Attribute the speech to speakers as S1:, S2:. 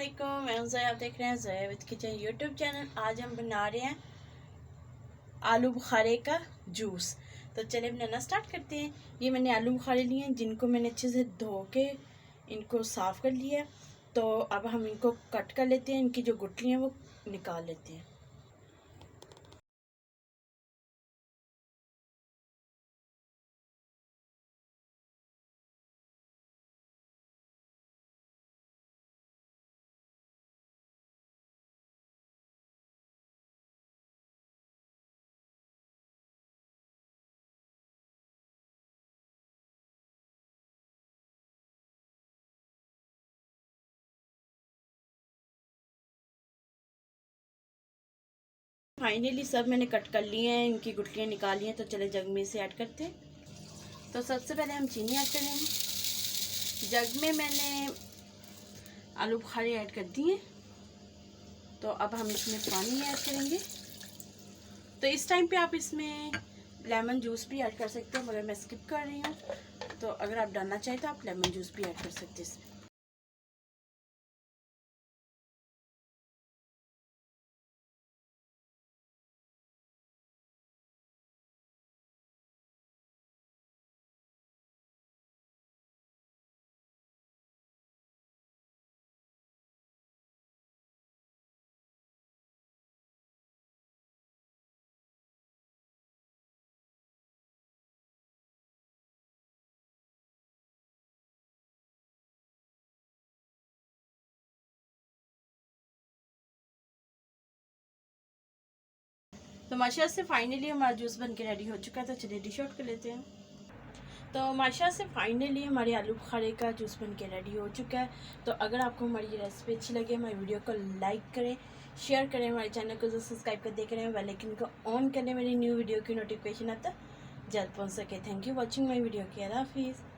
S1: वालेकुम, मैं हूं ज़या। आप देख रहे हैं ज़या विद किचन यूट्यूब चैनल। आज हम बना रहे हैं आलू बुखारे का जूस। तो चलिए बनाना स्टार्ट करते हैं। ये मैंने आलू बुखारे लिए हैं, जिनको मैंने अच्छे से धो के इनको साफ़ कर लिया है। तो अब हम इनको कट कर लेते हैं, इनकी जो गुठली हैं वो निकाल लेते हैं। फाइनली सब मैंने कट कर लिए हैं, इनकी गुठलियाँ निकाली हैं। तो चले जग में इसे ऐड करते हैं। तो सबसे पहले हम चीनी ऐड करेंगे। जग में मैंने आलू बुखारे ऐड कर दिए। तो अब हम इसमें पानी ऐड करेंगे। तो इस टाइम पे आप इसमें लेमन जूस भी ऐड कर सकते हैं, मगर मैं स्किप कर रही हूँ। तो अगर आप डालना चाहें तो आप लेमन जूस भी ऐड कर सकते हैं इसमें। तो माशा से फाइनली हमारा जूस बन के रेडी हो चुका है। तो चलिए डिश आउट कर लेते हैं। तो माशा से फाइनली हमारे आलू बुखारे का जूस बन के रेडी हो चुका है। तो अगर आपको हमारी ये रेसिपी अच्छी लगे, हमारी वीडियो को लाइक करें, शेयर करें, हमारे चैनल को सब्सक्राइब कर देख रहे हैं, बेल आइकन को ऑन करें, मेरी न्यू वीडियो की नोटिफिकेशन आता जल्द पहुँच सके। Thank you watching my video. के अल्लाह हाफिज़।